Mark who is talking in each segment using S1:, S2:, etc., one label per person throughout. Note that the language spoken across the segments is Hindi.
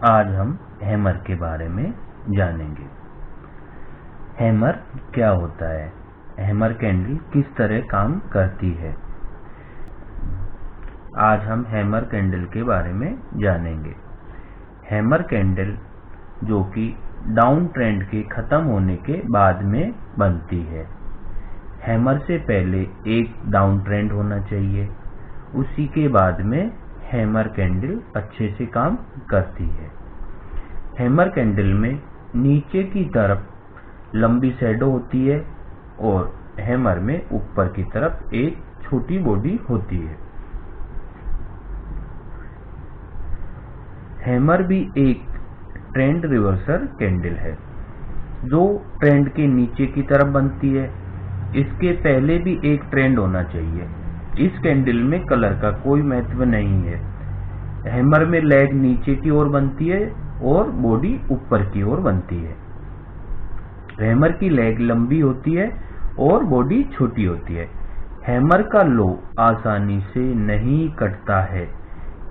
S1: आज हम हैमर के बारे में जानेंगे। हैमर क्या होता है, हैमर कैंडल किस तरह काम करती है। आज हम हैमर कैंडल के बारे में जानेंगे। हैमर कैंडल जो कि डाउन ट्रेंड के खत्म होने के बाद में बनती है। हैमर से पहले एक डाउन ट्रेंड होना चाहिए, उसी के बाद में हैमर कैंडल अच्छे से काम करती है। हैमर कैंडल में नीचे की तरफ लंबी शैडो होती है और हैमर में ऊपर की तरफ एक छोटी बॉडी होती है। हैमर भी एक ट्रेंड रिवर्सल कैंडल है जो ट्रेंड के नीचे की तरफ बनती है। इसके पहले भी एक ट्रेंड होना चाहिए। इस कैंडल में कलर का कोई महत्व नहीं है। हैमर में लेग नीचे की ओर बनती है और बॉडी ऊपर की ओर बनती है। हैमर की लेग लंबी होती है और बॉडी छोटी होती है। हैमर का लो आसानी से नहीं कटता है।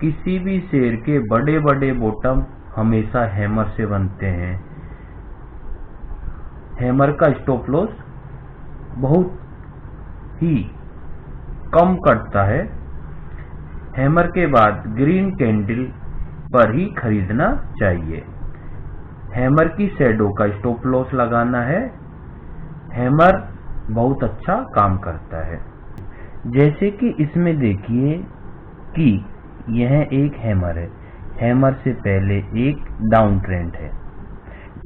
S1: किसी भी शेयर के बड़े बड़े बॉटम हमेशा हैमर से बनते हैं। हैमर का स्टॉप लॉस बहुत ही कम कटता है। हैमर के बाद ग्रीन कैंडल पर ही खरीदना चाहिए। हैमर की शैडो का स्टॉप लॉस लगाना है। हैमर बहुत अच्छा काम करता है। जैसे कि इसमें देखिए कि यह एक हैमर है। हैमर से पहले एक डाउन ट्रेंड है।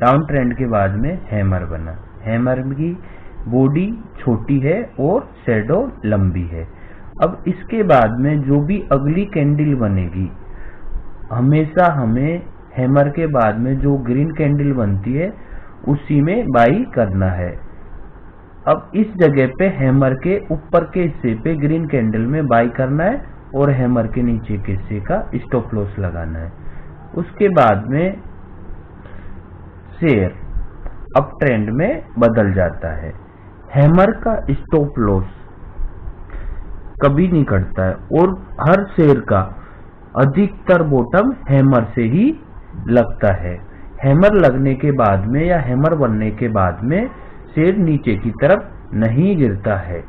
S1: डाउन ट्रेंड के बाद में हैमर बना। हैमर की बॉडी छोटी है और शैडो लंबी है। अब इसके बाद में जो भी अगली कैंडल बनेगी, हमेशा हमें हैमर के बाद में जो ग्रीन कैंडल बनती है उसी में बाई करना है। अब इस जगह पे हैमर के ऊपर के हिस्से पे ग्रीन कैंडल में बाई करना है और हैमर के नीचे के हिस्से का स्टॉप लॉस लगाना है। उसके बाद में शेयर अप ट्रेंड में बदल जाता है। हैमर का स्टॉप लॉस कभी नहीं कटता है और हर शेयर का अधिकतर बॉटम हैमर से ही लगता है। हैमर लगने के बाद में या हैमर बनने के बाद में शेयर नीचे की तरफ नहीं गिरता है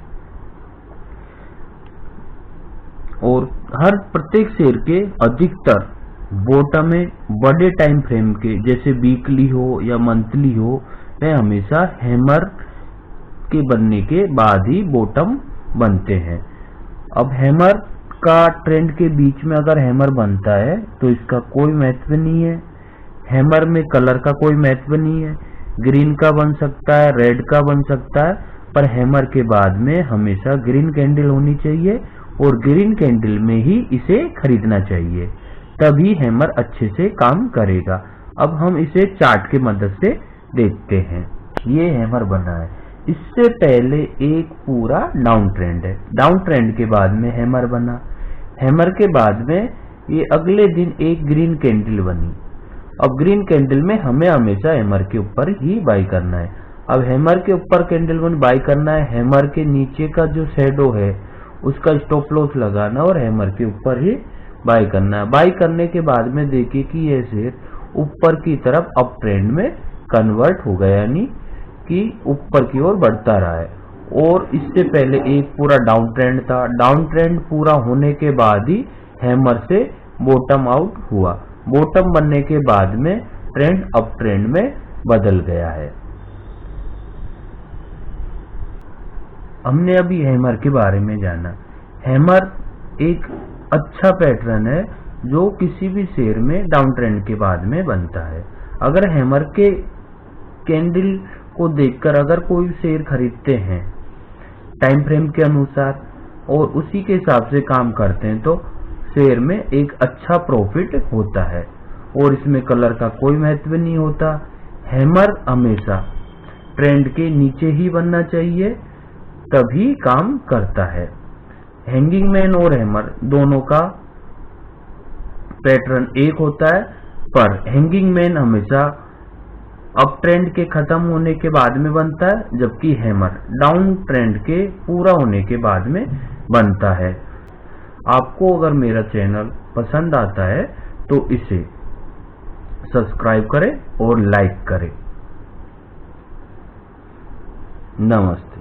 S1: और हर प्रत्येक शेयर के अधिकतर बॉटम में बड़े टाइम फ्रेम के जैसे वीकली हो या मंथली हो, वह हमेशा हैमर के बनने के बाद ही बॉटम बनते हैं। अब हैमर का ट्रेंड के बीच में अगर हैमर बनता है तो इसका कोई महत्व नहीं है। हैमर में कलर का कोई महत्व नहीं है। ग्रीन का बन सकता है, रेड का बन सकता है, पर हैमर के बाद में हमेशा ग्रीन कैंडल होनी चाहिए और ग्रीन कैंडल में ही इसे खरीदना चाहिए, तभी हैमर अच्छे से काम करेगा। अब हम इसे चार्ट की मदद से देखते हैं। ये हैमर बना है। इससे पहले एक पूरा डाउन ट्रेंड है। डाउन ट्रेंड के बाद में हैमर बना। हैमर के बाद में ये अगले दिन एक ग्रीन कैंडल बनी। अब ग्रीन कैंडल में हमें हमेशा हैमर के ऊपर ही बाई करना है। अब हैमर के ऊपर कैंडल में बाई करना है। हैमर के नीचे का जो शैडो है उसका स्टॉप लॉस लगाना और हैमर के ऊपर ही बाई करना है। बाई करने के बाद में देखिए कि यह शेयर ऊपर की तरफ अप ट्रेंड में कन्वर्ट हो गया, यानी कि ऊपर की ओर बढ़ता रहा है। और इससे पहले एक पूरा डाउन ट्रेंड था। डाउन ट्रेंड पूरा होने के बाद ही हैमर से बॉटम आउट हुआ। बॉटम बनने के बाद में ट्रेंड अप ट्रेंड में बदल गया है। हमने अभी हैमर के बारे में जाना। हैमर एक अच्छा पैटर्न है जो किसी भी शेयर में डाउन ट्रेंड के बाद में बनता है। अगर हैमर के कैंडल को देखकर अगर कोई शेयर खरीदते हैं टाइम फ्रेम के अनुसार और उसी के हिसाब से काम करते हैं तो शेयर में एक अच्छा प्रॉफिट होता है और इसमें कलर का कोई महत्व नहीं होता। हैमर हमेशा ट्रेंड के नीचे ही बनना चाहिए, तभी काम करता है। हैंगिंग मैन और हैमर दोनों का पैटर्न एक होता है, पर हैंगिंग मैन हमेशा अप ट्रेंड के खत्म होने के बाद में बनता है, जबकि हैमर डाउन ट्रेंड के पूरा होने के बाद में बनता है। आपको अगर मेरा चैनल पसंद आता है तो इसे सब्सक्राइब करें और लाइक करें। नमस्ते।